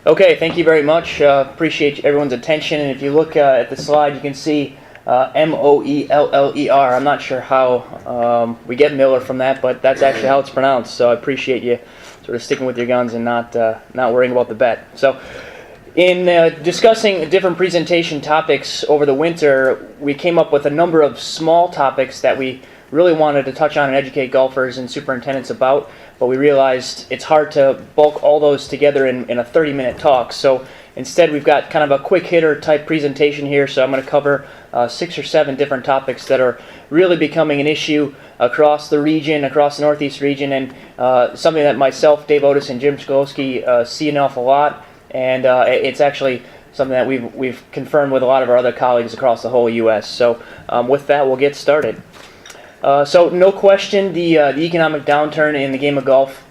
Okay, thank you very much. Appreciate everyone's attention. And if you look at the slide, you can see Moeller. I'm not sure how we get Miller from that, but that's actually how it's pronounced. So I appreciate you sort of sticking with your guns and not worrying about the bet. So in discussing different presentation topics over the winter, we came up with a number of small topics that we really wanted to touch on and educate golfers and superintendents about, but we realized it's hard to bulk all those together in a 30-minute talk. So instead, we've got kind of a quick hitter type presentation here. So I'm going to cover 6 or 7 different topics that are really becoming an issue across the region, across the Northeast region, and something that myself, Dave Otis, and Jim Skolsky see an awful lot. And it's actually something that we've confirmed with a lot of our other colleagues across the whole U.S. So with that, we'll get started. So no question, the economic downturn in the game of golf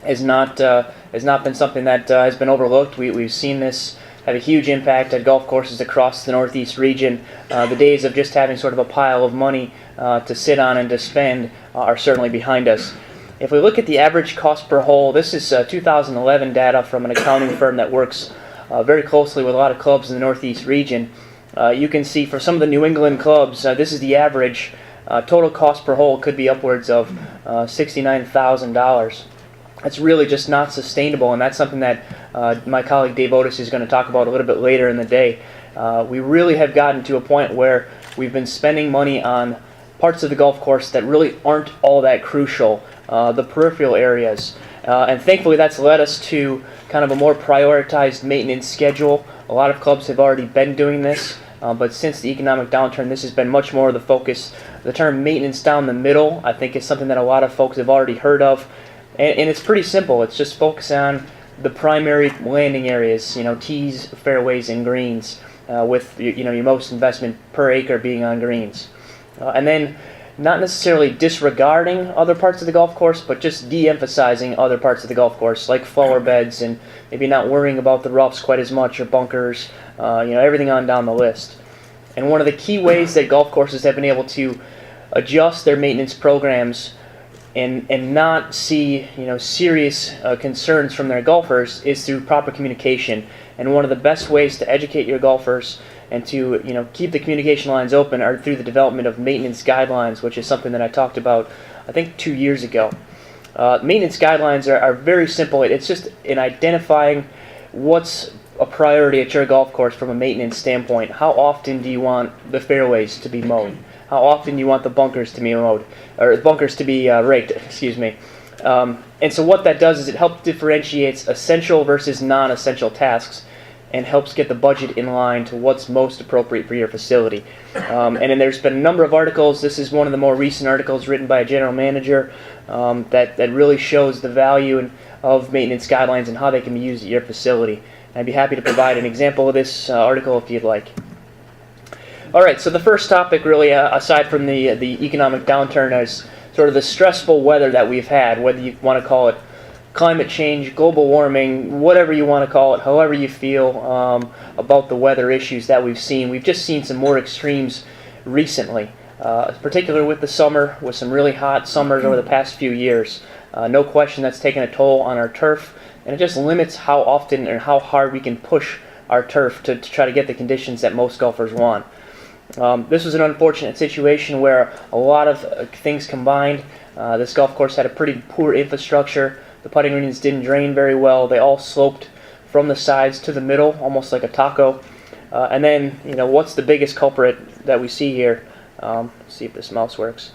has not been something that has been overlooked. We've seen this have a huge impact at golf courses across the Northeast region. The days of just having sort of a pile of money to sit on and to spend are certainly behind us. If we look at the average cost per hole, this is 2011 data from an accounting firm that works very closely with a lot of clubs in the Northeast region. You can see for some of the New England clubs, this is the average. Total cost per hole could be upwards of $69,000. That's really just not sustainable, and that's something that my colleague Dave Otis is going to talk about a little bit later in the day. We really have gotten to a point where we've been spending money on parts of the golf course that really aren't all that crucial, the peripheral areas. And thankfully that's led us to kind of a more prioritized maintenance schedule. A lot of clubs have already been doing this. But since the economic downturn, this has been much more of the focus. The term maintenance down the middle, I think, is something that a lot of folks have already heard of. And it's pretty simple. It's just focus on the primary landing areas, tees, fairways, and greens, with your most investment per acre being on greens. And then not necessarily disregarding other parts of the golf course, but just de-emphasizing other parts of the golf course, like flower beds, and maybe not worrying about the roughs quite as much, or bunkers, everything on down the list. And one of the key ways that golf courses have been able to adjust their maintenance programs and not see serious concerns from their golfers is through proper communication. And one of the best ways to educate your golfers and to keep the communication lines open are through the development of maintenance guidelines, which is something that I talked about, I think, 2 years ago. Maintenance guidelines are very simple. It's just in identifying what's a priority at your golf course from a maintenance standpoint. How often do you want the fairways to be mowed? How often do you want the bunkers to be mowed, or the bunkers to be raked? Excuse me. And so what that does is it helps differentiates essential versus non-essential tasks, and helps get the budget in line to what's most appropriate for your facility. And then there's been a number of articles. This is one of the more recent articles written by a general manager that really shows the value of maintenance guidelines and how they can be used at your facility. And I'd be happy to provide an example of this article if you'd like. All right, so the first topic really, aside from the economic downturn, is sort of the stressful weather that we've had, whether you want to call it climate change, global warming, whatever you want to call it, however you feel about the weather issues that we've seen. We've just seen some more extremes recently, particularly with the summer, with some really hot summers over the past few years. No question that's taken a toll on our turf, and it just limits how often and how hard we can push our turf to try to get the conditions that most golfers want. This was an unfortunate situation where a lot of things combined. This golf course had a pretty poor infrastructure. The putting greens didn't drain very well. They all sloped from the sides to the middle, almost like a taco. And then, what's the biggest culprit that we see here? Let's see if this mouse works.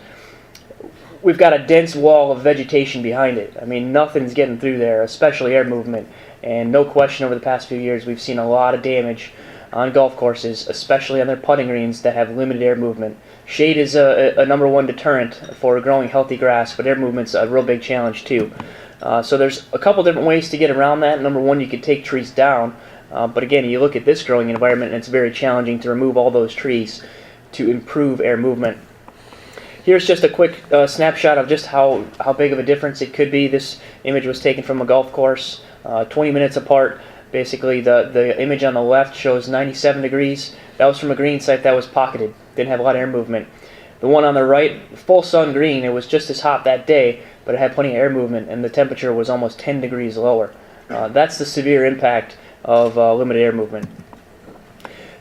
We've got a dense wall of vegetation behind it. I mean, nothing's getting through there, especially air movement. And no question, over the past few years, we've seen a lot of damage on golf courses, especially on their putting greens that have limited air movement. Shade is a number one deterrent for growing healthy grass, but air movement's a real big challenge too. So there's a couple different ways to get around that. Number one, you could take trees down, but again, you look at this growing environment and it's very challenging to remove all those trees to improve air movement. Here's just a quick snapshot of just how big of a difference it could be. This image was taken from a golf course 20 minutes apart. Basically, the image on the left shows 97 degrees. That was from a green site that was pocketed. Didn't have a lot of air movement. The one on the right, full sun green, it was just as hot that day, but it had plenty of air movement, and the temperature was almost 10 degrees lower. That's the severe impact of limited air movement.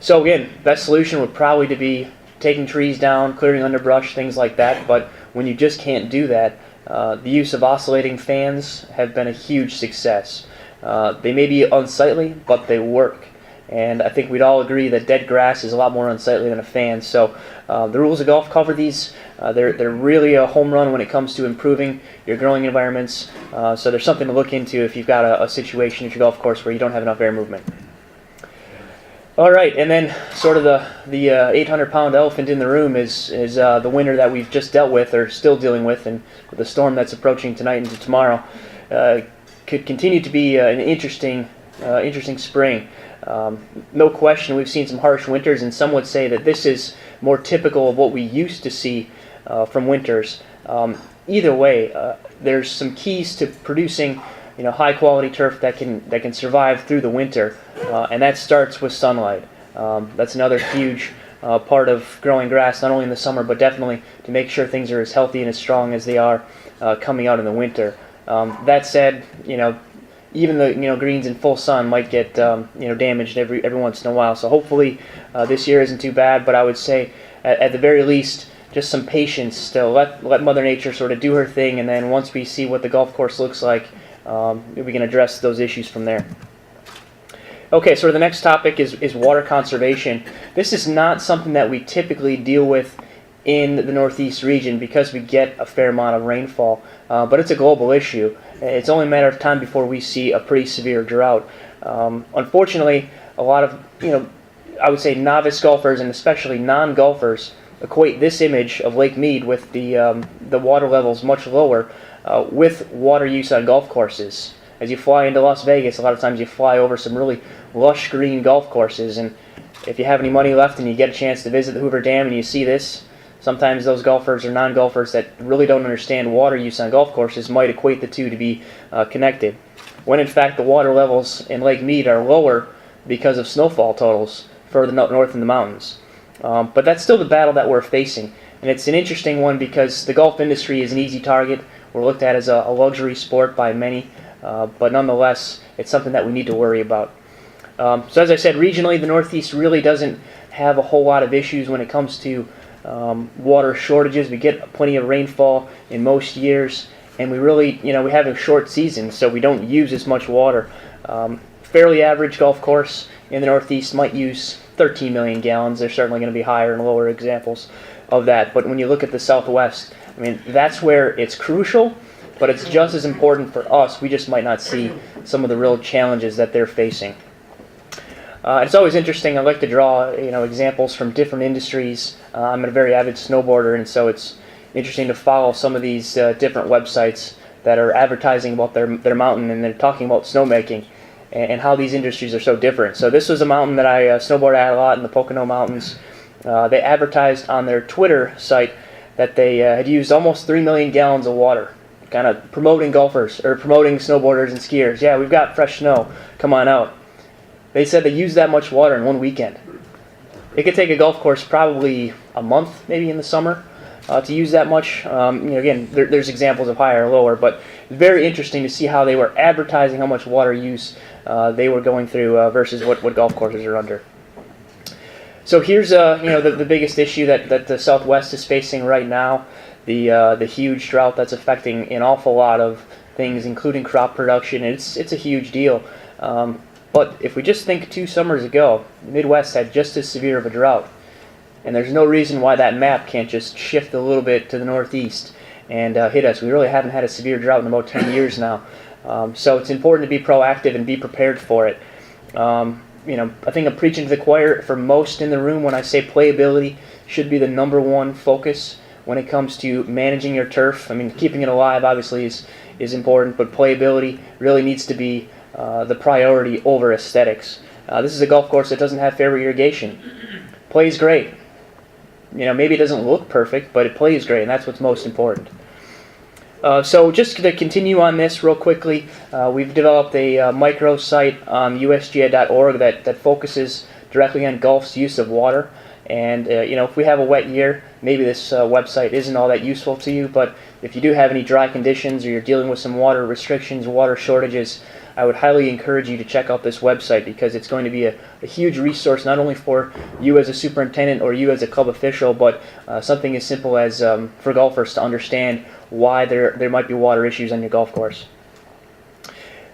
So again, best solution would probably to be taking trees down, clearing underbrush, things like that. But when you just can't do that, the use of oscillating fans have been a huge success. They may be unsightly, but they work. And I think we'd all agree that dead grass is a lot more unsightly than a fan. So the rules of golf cover these. They're really a home run when it comes to improving your growing environments. So there's something to look into if you've got a situation at your golf course where you don't have enough air movement. All right, and then sort of the 800-pound elephant in the room is the winter that we've just dealt with or still dealing with, and with the storm that's approaching tonight into tomorrow. Could continue to be an interesting spring. No question, we've seen some harsh winters, and some would say that this is more typical of what we used to see from winters. Either way, there's some keys to producing high quality turf that can survive through the winter, and that starts with sunlight. That's another huge part of growing grass, not only in the summer, but definitely to make sure things are as healthy and as strong as they are coming out in the winter. That said, even the greens in full sun might get damaged every once in a while. So hopefully this year isn't too bad. But I would say at the very least, just some patience to let Mother Nature sort of do her thing, and then once we see what the golf course looks like, we can address those issues from there. Okay, so the next topic is water conservation. This is not something that we typically deal with in the Northeast region because we get a fair amount of rainfall, but it's a global issue. It's only a matter of time before we see a pretty severe drought. Unfortunately, a lot of I would say novice golfers and especially non-golfers equate this image of Lake Mead with the water levels much lower with water use on golf courses. As you fly into Las Vegas, a lot of times you fly over some really lush green golf courses, and if you have any money left and you get a chance to visit the Hoover Dam and you see this, sometimes those golfers or non-golfers that really don't understand water use on golf courses might equate the two to be connected, when in fact the water levels in Lake Mead are lower because of snowfall totals further north in the mountains. But that's still the battle that we're facing, and it's an interesting one because the golf industry is an easy target. We're looked at as a luxury sport by many, but nonetheless, it's something that we need to worry about. So as I said, regionally, the Northeast really doesn't have a whole lot of issues when it comes to water shortages. We get plenty of rainfall in most years, and we really, we have a short season, so we don't use as much water. Fairly average golf course in the Northeast might use 13 million gallons. There's certainly going to be higher and lower examples of that. But when you look at the Southwest, that's where it's crucial, but it's just as important for us. We just might not see some of the real challenges that they're facing. It's always interesting. I like to draw, examples from different industries. I'm a very avid snowboarder, and so it's interesting to follow some of these different websites that are advertising about their mountain, and they're talking about snowmaking and how these industries are so different. So this was a mountain that I snowboard at a lot in the Pocono Mountains. They advertised on their Twitter site that they had used almost 3 million gallons of water, kind of promoting golfers or promoting snowboarders and skiers. Yeah, we've got fresh snow. Come on out. They said they used that much water in one weekend. It could take a golf course probably a month, maybe in the summer, to use that much. Again, there's examples of higher or lower, but it's very interesting to see how they were advertising how much water use they were going through versus what golf courses are under. So here's the biggest issue that the Southwest is facing right now, the huge drought that's affecting an awful lot of things, including crop production. It's a huge deal. But if we just think 2 summers ago, the Midwest had just as severe of a drought. And there's no reason why that map can't just shift a little bit to the Northeast and hit us. We really haven't had a severe drought in about 10 years now. So it's important to be proactive and be prepared for it. I think I'm preaching to the choir for most in the room when I say playability should be the number one focus when it comes to managing your turf. Keeping it alive obviously is important, but playability really needs to be the priority over aesthetics. This is a golf course that doesn't have fairway irrigation. Plays great. Maybe it doesn't look perfect, but it plays great, and that's what's most important. So just to continue on this real quickly, we've developed a micro site on USGA.org that focuses directly on golf's use of water. And if we have a wet year, maybe this website isn't all that useful to you, but if you do have any dry conditions or you're dealing with some water restrictions, water shortages, I would highly encourage you to check out this website, because it's going to be a huge resource not only for you as a superintendent or you as a club official, but something as simple as for golfers to understand why there might be water issues on your golf course.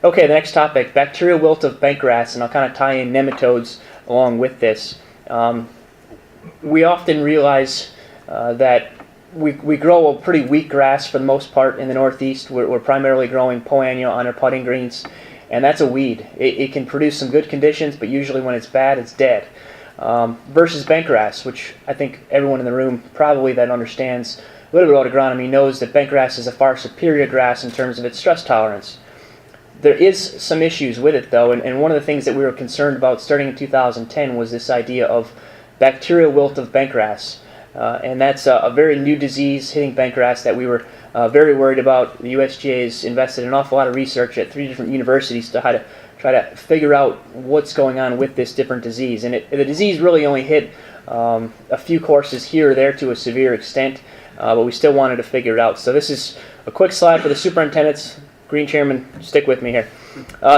Okay, the next topic, bacterial wilt of bentgrass, and I'll kind of tie in nematodes along with this. We often realize that we grow a pretty weak grass for the most part in the Northeast. We're primarily growing poa annua on our putting greens, and that's a weed. It can produce some good conditions, but usually when it's bad, it's dead. Versus bentgrass, which I think everyone in the room probably that understands a little bit about agronomy knows that bentgrass is a far superior grass in terms of its stress tolerance. There is some issues with it though, and one of the things that we were concerned about starting in 2010 was this idea of bacterial wilt of bentgrass. And that's a very new disease hitting bentgrass that we were very worried about. The USGA has invested an awful lot of research at 3 different universities to try to figure out what's going on with this different disease. And the disease really only hit a few courses here or there to a severe extent, but we still wanted to figure it out. So this is a quick slide for the superintendents. Green Chairman, stick with me here.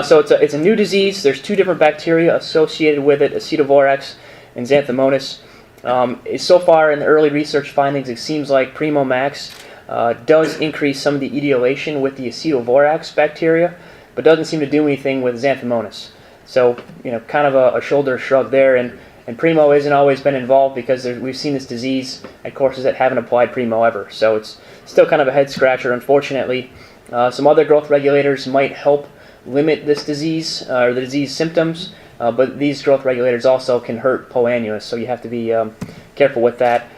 So it's a new disease. There's 2 different bacteria associated with it, Acetovorax and Xanthomonas. So far in the early research findings, it seems like Primo Max does increase some of the etiolation with the Acetovorax bacteria, but doesn't seem to do anything with Xanthomonas. So, kind of a shoulder shrug there, and Primo hasn't always been involved because we've seen this disease at courses that haven't applied Primo ever. So it's still kind of a head scratcher, unfortunately. Some other growth regulators might help limit this disease or the disease symptoms, but these growth regulators also can hurt poa annua, so you have to be careful with that.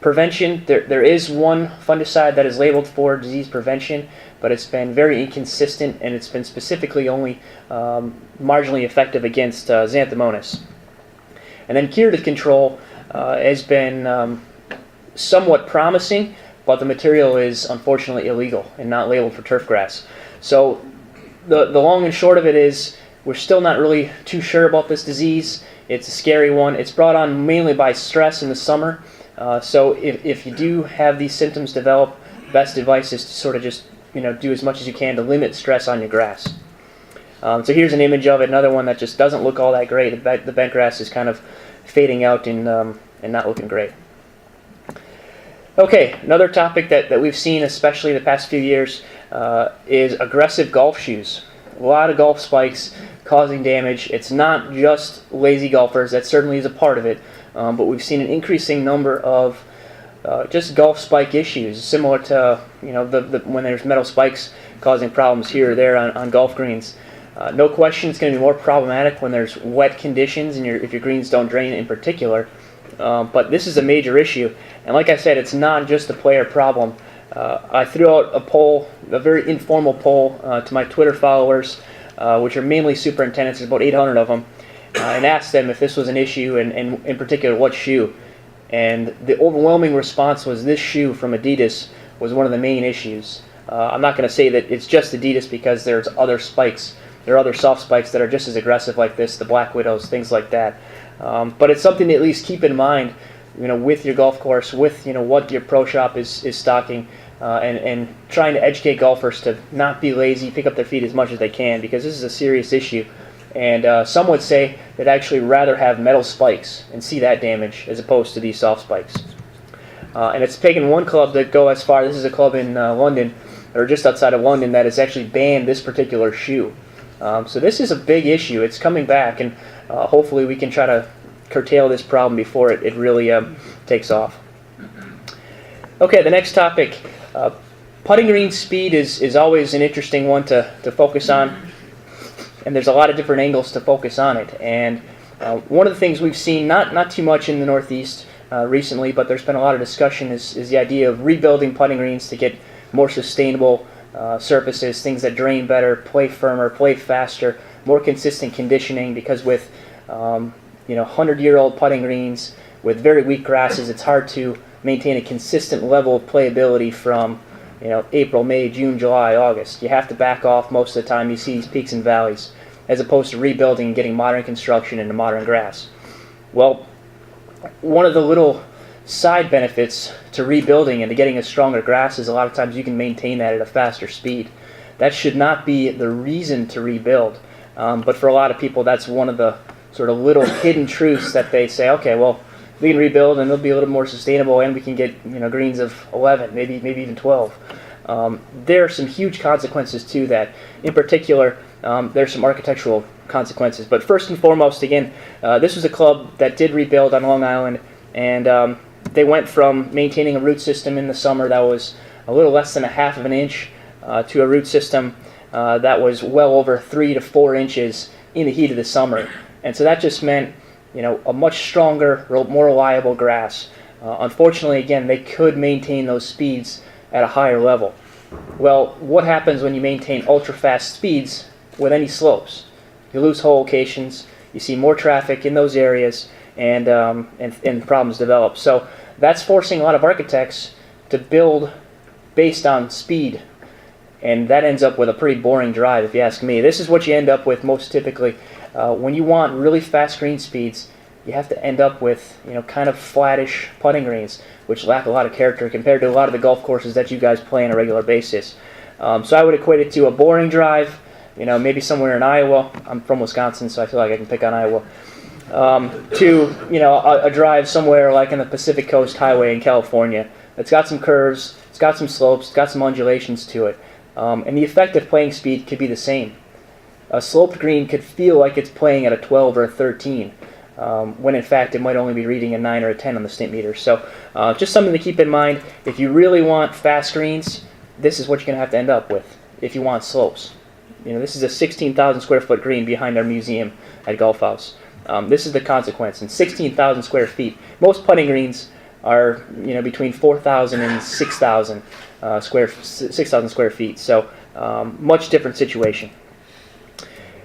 Prevention, there is one fungicide that is labeled for disease prevention, but it's been very inconsistent, and it's been specifically only marginally effective against Xanthomonas. And then curative control has been somewhat promising, but the material is unfortunately illegal and not labeled for turfgrass. So the long and short of it is we're still not really too sure about this disease. It's a scary one. It's brought on mainly by stress in the summer. So if you do have these symptoms develop, best advice is to sort of just do as much as you can to limit stress on your grass. So here's an image of it, another one that just doesn't look all that great. The bentgrass is kind of fading out and not looking great. Okay, another topic that we've seen, especially the past few years, is aggressive golf shoes. A lot of golf spikes causing damage. It's not just lazy golfers, that certainly is a part of it, but we've seen an increasing number of just golf spike issues, similar to when there's metal spikes causing problems here or there on golf greens. No question it's going to be more problematic when there's wet conditions and if your greens don't drain in particular. But this is a major issue, and like I said, it's not just a player problem. I threw out a poll, a very informal poll, to my Twitter followers, which are mainly superintendents, there's about 800 of them, and asked them if this was an issue, and in particular what shoe. And the overwhelming response was this shoe from Adidas was one of the main issues. I'm not going to say that it's just Adidas, because there's other spikes. There are other soft spikes that are just as aggressive like this, the Black Widows, things like that. But it's something to at least keep in mind, with your golf course, with what your pro shop is stocking, and trying to educate golfers to not be lazy, pick up their feet as much as they can, because this is a serious issue. And some would say they'd actually rather have metal spikes and see that damage as opposed to these soft spikes. And it's taken one club to go as far. This is a club in London, or just outside of London, that has actually banned this particular shoe. So this is a big issue. It's coming back, and hopefully we can try to curtail this problem before it really takes off. Okay, the next topic. Putting green speed is always an interesting one to focus on, and there's a lot of different angles to focus on it. And one of the things we've seen, not too much in the Northeast recently, but there's been a lot of discussion, is the idea of rebuilding putting greens to get more sustainable surfaces, things that drain better, play firmer, play faster, more consistent conditioning, because with 100-year-old putting greens with very weak grasses, it's hard to maintain a consistent level of playability from April, May, June, July, August. You have to back off most of the time. You see these peaks and valleys, as opposed to rebuilding and getting modern construction into modern grass. Well, one of the little side benefits to rebuilding and to getting a stronger grass is a lot of times you can maintain that at a faster speed. That should not be the reason to rebuild, but for a lot of people that's one of the sort of little hidden truths that they say, okay, well, we can rebuild and it'll be a little more sustainable and we can get greens of 11, maybe even 12. There are some huge consequences to that. In particular, there's some architectural consequences. But first and foremost, again, this was a club that did rebuild on Long Island, and they went from maintaining a root system in the summer that was a little less than a half of an inch to a root system that was well over 3 to 4 inches in the heat of the summer. And so that just meant a much stronger, more reliable grass. Unfortunately, again, they could maintain those speeds at a higher level. Well, what happens when you maintain ultra-fast speeds with any slopes? You lose hole locations, you see more traffic in those areas, and problems develop. So that's forcing a lot of architects to build based on speed, and that ends up with a pretty boring drive, if you ask me. This is what you end up with most typically. When you want really fast green speeds, you have to end up with kind of flattish putting greens, which lack a lot of character compared to a lot of the golf courses that you guys play on a regular basis. So I would equate it to a boring drive, maybe somewhere in Iowa. I'm from Wisconsin, so I feel like I can pick on Iowa. To a drive somewhere like in the Pacific Coast Highway in California. It's got some curves, it's got some slopes, it's got some undulations to it. And the effective playing speed could be the same. A sloped green could feel like it's playing at a 12 or a 13, when in fact it might only be reading a 9 or a 10 on the state meter. So just something to keep in mind. If you really want fast greens, this is what you're going to have to end up with if you want slopes. This is a 16,000 square foot green behind our museum at Golf House. This is the consequence. In 16,000 square feet, most putting greens are between 4,000 and 6,000 square feet. So much different situation.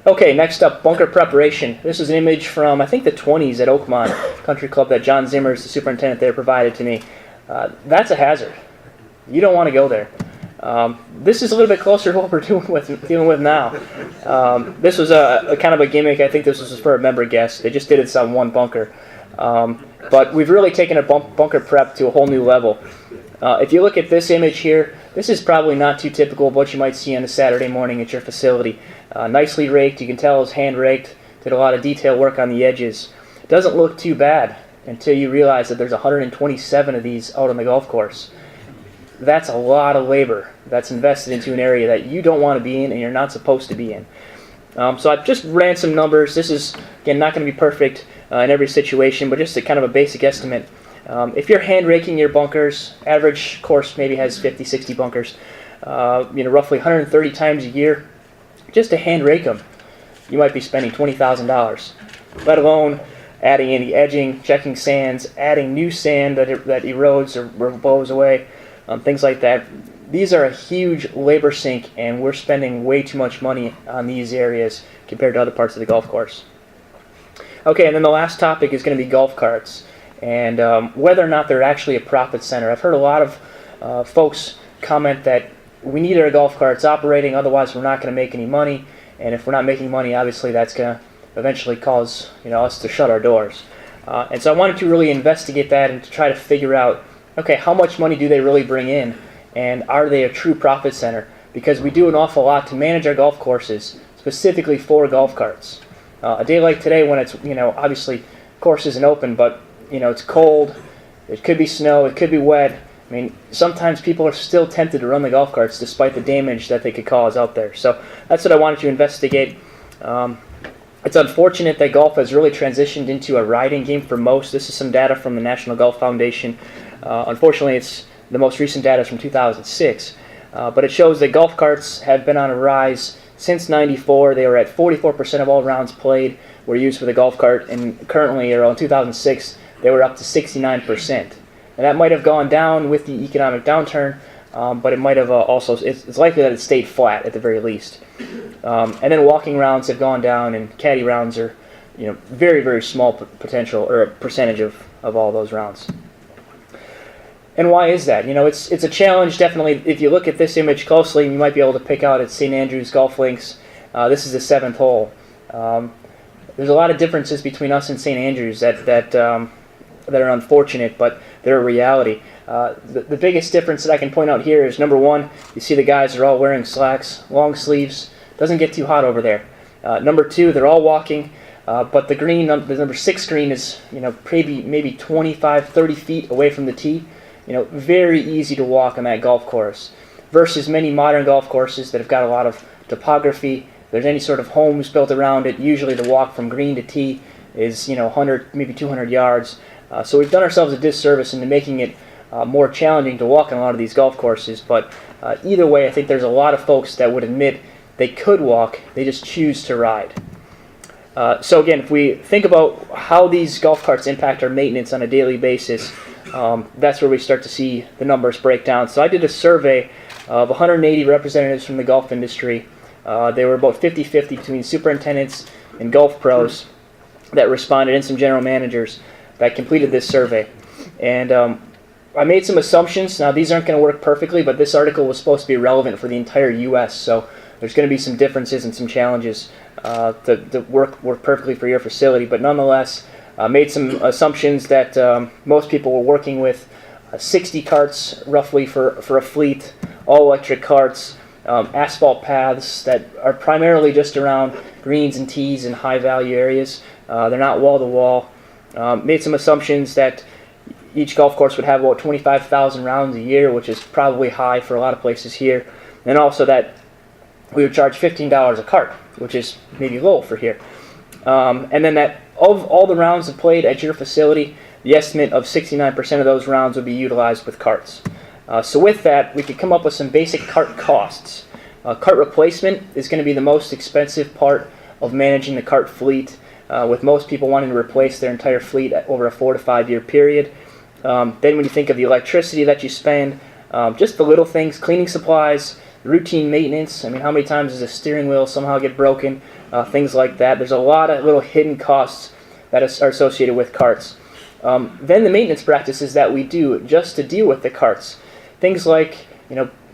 Okay, next up, bunker preparation. This is an image from, I think, the 20s at Oakmont Country Club that John Zimmers, the superintendent there, provided to me. That's a hazard. You don't want to go there. This is a little bit closer to what we're dealing with now. This was a kind of a gimmick. I think this was for a member guest. They just did it on one bunker. But we've really taken a bunker prep to a whole new level. If you look at this image here, this is probably not too typical of what you might see on a Saturday morning at your facility. Nicely raked. You can tell it was hand raked. Did a lot of detail work on the edges. It doesn't look too bad until you realize that there's 127 of these out on the golf course. That's a lot of labor that's invested into an area that you don't want to be in and you're not supposed to be in. So I've just ran some numbers. This is, again, not going to be perfect in every situation, but just a kind of a basic estimate. If you're hand raking your bunkers, average course maybe has 50, 60 bunkers, roughly 130 times a year, just to hand rake them, you might be spending $20,000, let alone adding any edging, checking sands, adding new sand that erodes or blows away, things like that. These are a huge labor sink, and we're spending way too much money on these areas compared to other parts of the golf course. Okay, and then the last topic is going to be golf carts, and whether or not they're actually a profit center. I've heard a lot of folks comment that we need our golf carts operating, otherwise we're not going to make any money, and if we're not making money, obviously that's going to eventually cause us to shut our doors. And so I wanted to really investigate that and to try to figure out, okay, how much money do they really bring in, and are they a true profit center? Because we do an awful lot to manage our golf courses, specifically for golf carts. A day like today when it's, obviously course isn't open, but, it's cold, it could be snow, it could be wet. I mean, sometimes people are still tempted to run the golf carts despite the damage that they could cause out there. So that's what I wanted to investigate. It's unfortunate that golf has really transitioned into a riding game for most. This is some data from the National Golf Foundation. Unfortunately, it's the most recent data is from 2006. But it shows that golf carts have been on a rise since '94. They were at 44% of all rounds played were used for the golf cart, and currently, around 2006, they were up to 69%. And that might have gone down with the economic downturn, but it might have also, it's likely that it stayed flat at the very least. And then walking rounds have gone down, and caddy rounds are, very, very small potential, or a percentage of all those rounds. And why is that? It's a challenge, definitely. If you look at this image closely, you might be able to pick out at St. Andrews Golf Links. This is the 7th hole. There's a lot of differences between us and St. Andrews that that are unfortunate, but they're a reality. The biggest difference that I can point out here is, number one, you see the guys are all wearing slacks, long sleeves. Doesn't get too hot over there. Number two, they're all walking, but the green, the number 6 green is, maybe 25, 30 feet away from the tee. Very easy to walk on that golf course, versus many modern golf courses that have got a lot of topography. If there's any sort of homes built around it, usually the walk from green to tee is 100, maybe 200 yards. So we've done ourselves a disservice into making it more challenging to walk on a lot of these golf courses. But either way, I think there's a lot of folks that would admit they could walk, they just choose to ride. So again, if we think about how these golf carts impact our maintenance on a daily basis, that's where we start to see the numbers break down. So I did a survey of 180 representatives from the golf industry. They were about 50-50 between superintendents and golf pros that responded, and some general managers that completed this survey. And I made some assumptions. Now, these aren't going to work perfectly, but this article was supposed to be relevant for the entire U.S., so there's going to be some differences and some challenges to work perfectly for your facility. But nonetheless, made some assumptions that most people were working with 60 carts roughly for a fleet, all electric carts, asphalt paths that are primarily just around greens and tees in high value areas. They're not wall to wall. Made some assumptions that each golf course would have about 25,000 rounds a year, which is probably high for a lot of places here. And also that we would charge $15 a cart, which is maybe low for here. And then that of all the rounds that played at your facility, the estimate of 69% of those rounds would be utilized with carts. So with that, we could come up with some basic cart costs. Cart replacement is going to be the most expensive part of managing the cart fleet, with most people wanting to replace their entire fleet over a 4 to 5 year period. Then when you think of the electricity that you spend, just the little things, cleaning supplies, routine maintenance. I mean, how many times does a steering wheel somehow get broken? Things like that. There's a lot of little hidden costs that are associated with carts. Then the maintenance practices that we do just to deal with the carts. Things like,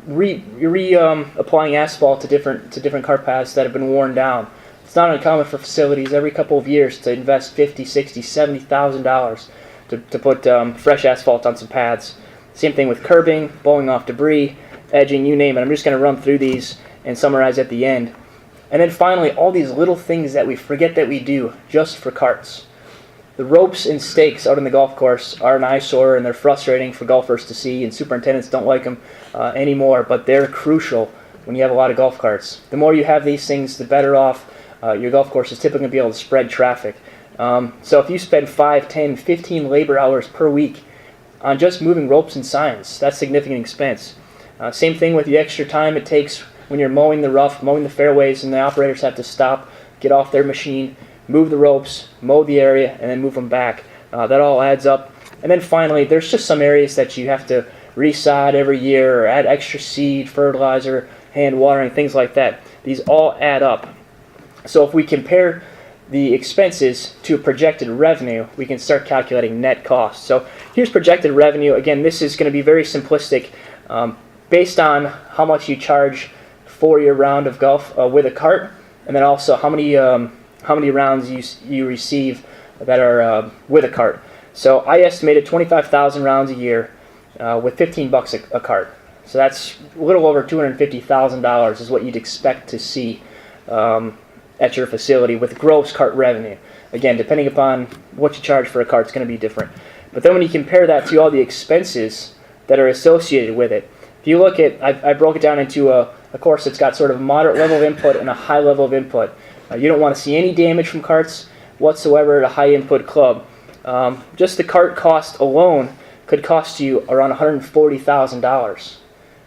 applying asphalt to different cart paths that have been worn down. It's not uncommon for facilities every couple of years to invest $50,000, $60,000, $70,000 to put fresh asphalt on some paths. Same thing with curbing, blowing off debris, edging, you name it. I'm just going to run through these and summarize at the end. And then finally, all these little things that we forget that we do just for carts. The ropes and stakes out on the golf course are an eyesore, and they're frustrating for golfers to see, and superintendents don't like them anymore, but they're crucial when you have a lot of golf carts. The more you have these things, the better off your golf course is typically going to be able to spread traffic. So if you spend 5, 10, 15 labor hours per week on just moving ropes and signs, that's significant expense. Same thing with the extra time it takes when you're mowing the rough, mowing the fairways, and the operators have to stop, get off their machine, move the ropes, mow the area, and then move them back. That all adds up. And then finally, there's just some areas that you have to resod every year or add extra seed, fertilizer, hand watering, things like that. These all add up. So if we compare the expenses to projected revenue, we can start calculating net cost. So here's projected revenue. Again, this is going to be very simplistic, based on how much you charge for your round of golf with a cart, and then also how many rounds you receive that are with a cart. So I estimated 25,000 rounds a year with $15 a cart. So that's a little over $250,000 is what you'd expect to see at your facility with gross cart revenue. Again, depending upon what you charge for a cart, it's going to be different. But then when you compare that to all the expenses that are associated with it, if you look at, I broke it down into a course that's got sort of a moderate level of input and a high level of input. You don't want to see any damage from carts whatsoever at a high input club. Just the cart cost alone could cost you around $140,000.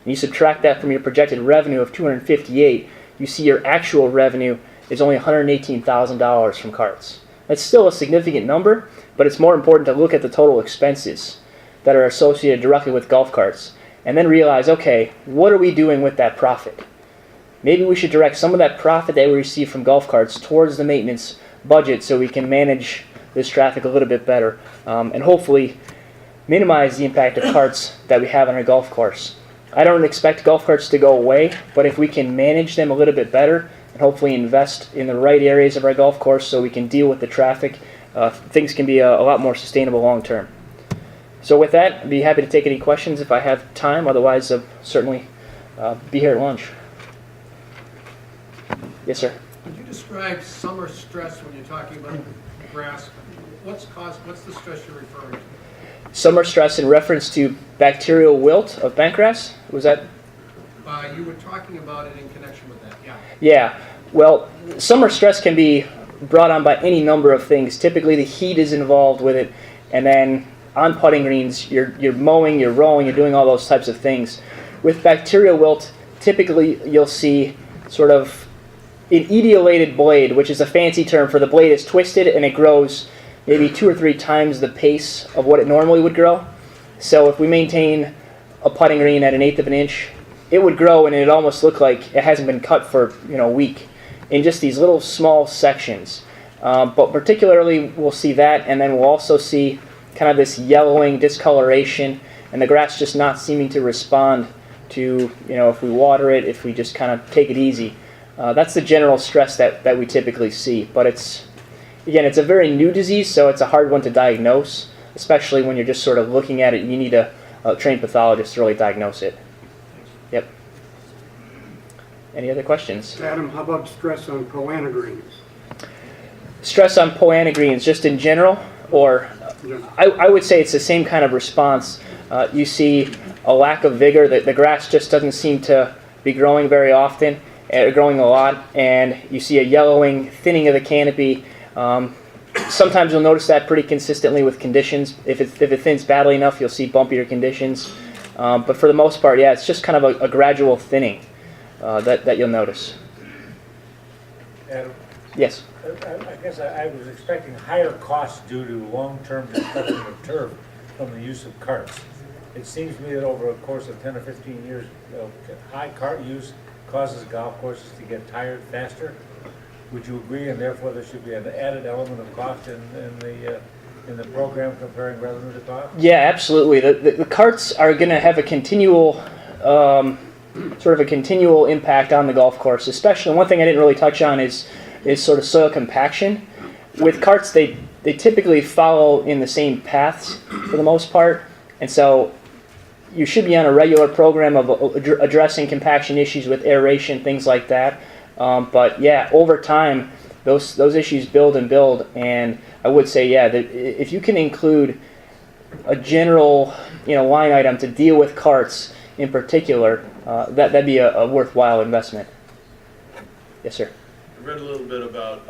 You subtract that from your projected revenue of $258,000, you see your actual revenue is only $118,000 from carts. That's still a significant number, but it's more important to look at the total expenses that are associated directly with golf carts, and then realize, okay, what are we doing with that profit? Maybe we should direct some of that profit that we receive from golf carts towards the maintenance budget so we can manage this traffic a little bit better, and hopefully minimize the impact of carts that we have on our golf course. I don't expect golf carts to go away, but if we can manage them a little bit better and hopefully invest in the right areas of our golf course so we can deal with the traffic, things can be a lot more sustainable long term. So with that, I'd be happy to take any questions if I have time. Otherwise, I'll certainly be here at lunch. Yes, sir. Could you describe summer stress when you're talking about grass? What's the stress you're referring to? Summer stress in reference to bacterial wilt of bentgrass? Was that? You were talking about it in connection with that, yeah. Yeah. Well, summer stress can be brought on by any number of things. Typically, the heat is involved with it, and then on putting greens, you're mowing, you're rowing, you're doing all those types of things. With bacterial wilt, typically you'll see sort of an etiolated blade, which is a fancy term for the blade is twisted and it grows maybe 2 or 3 times the pace of what it normally would grow. So if we maintain a putting green at 1/8 of an inch, it would grow and it'd almost look like it hasn't been cut for a week in just these little small sections. But particularly we'll see that, and then we'll also see kind of this yellowing discoloration and the grass just not seeming to respond to, if we water it, if we just kind of take it easy. That's the general stress that we typically see. But it's a very new disease, so it's a hard one to diagnose, especially when you're just sort of looking at it. You need a trained pathologist to really diagnose it. Yep. Any other questions? Adam, how about stress on poana greens? Stress on poana greens, just in general, or I would say it's the same kind of response. You see a lack of vigor. The grass just doesn't seem to be growing very often, growing a lot, and you see a yellowing, thinning of the canopy. Sometimes you'll notice that pretty consistently with conditions. If it thins badly enough, you'll see bumpier conditions. But for the most part, yeah, it's just kind of a gradual thinning that you'll notice. Adam? Yes? I guess I was expecting higher costs due to long-term destruction of turf from the use of carts. It seems to me that over a course of 10 or 15 years, high cart use causes golf courses to get tired faster. Would you agree? And therefore, there should be an added element of cost in the program comparing revenue to cost? Yeah, absolutely. The carts are going to have a continual continual impact on the golf course. Especially, one thing I didn't really touch on is sort of soil compaction. With carts, they typically follow in the same paths for the most part, and so you should be on a regular program of addressing compaction issues with aeration, things like that. But yeah, over time, those issues build and build, and I would say, yeah, that if you can include a general line item to deal with carts in particular, that'd be a worthwhile investment. Yes, sir. I read a little bit about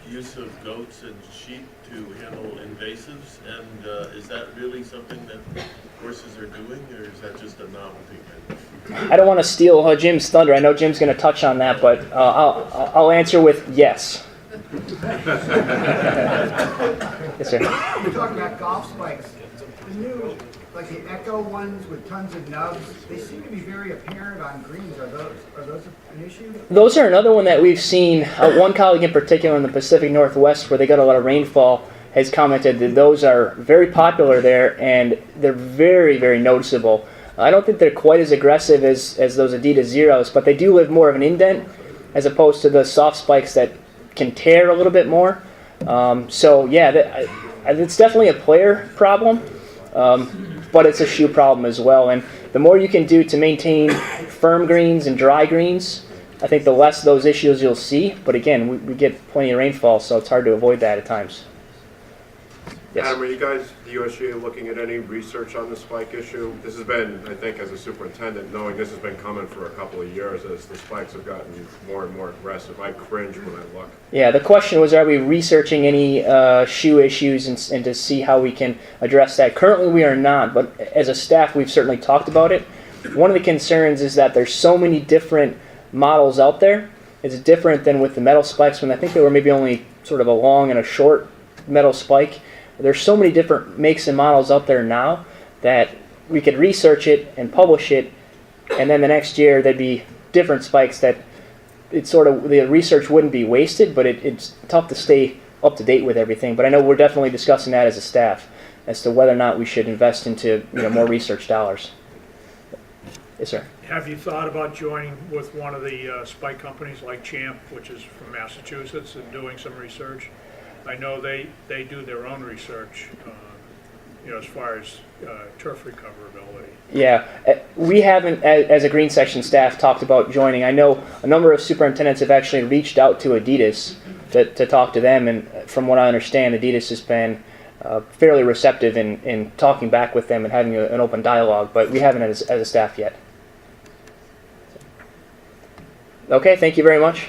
use of goats and sheep to handle invasives, and is that really something that courses are doing, or is that just a novelty thing? I don't want to steal Jim's thunder. I know Jim's going to touch on that, but I'll answer with yes. Yes, sir. You're talking about golf spikes. The new, like the Echo ones with tons of nubs, they seem to be very apparent on greens. Are those an issue? Those are another one that we've seen. One colleague in particular in the Pacific Northwest, where they got a lot of rainfall, has commented that those are very popular there, and they're very, very noticeable. I don't think they're quite as aggressive as those Adidas Zeros, but they do leave more of an indent as opposed to the soft spikes that can tear a little bit more. So yeah, it's definitely a player problem, but it's a shoe problem as well. And the more you can do to maintain firm greens and dry greens, I think the less those issues you'll see. But again, we get plenty of rainfall, so it's hard to avoid that at times. Yes. Adam, are you guys, the USGA, looking at any research on the spike issue? This has been, I think, as a superintendent, knowing this has been coming for a couple of years as the spikes have gotten more and more aggressive. I cringe when I look. Yeah, the question was, are we researching any shoe issues and to see how we can address that? Currently, we are not, but as a staff, we've certainly talked about it. One of the concerns is that there's so many different models out there. It's different than with the metal spikes, when I think there were maybe only sort of a long and a short metal spike. There's so many different makes and models out there now that we could research it and publish it, and then the next year there'd be different spikes that the research wouldn't be wasted, but it's tough to stay up to date with everything. But I know we're definitely discussing that as a staff as to whether or not we should invest into more research dollars. Yes, sir. Have you thought about joining with one of the spike companies like Champ, which is from Massachusetts, and doing some research? I know they do their own research, as far as turf recoverability. Yeah, we haven't, as a Green Section staff, talked about joining. I know a number of superintendents have actually reached out to Adidas to talk to them, and from what I understand, Adidas has been fairly receptive in talking back with them and having an open dialogue, but we haven't as a staff yet. Okay, thank you very much.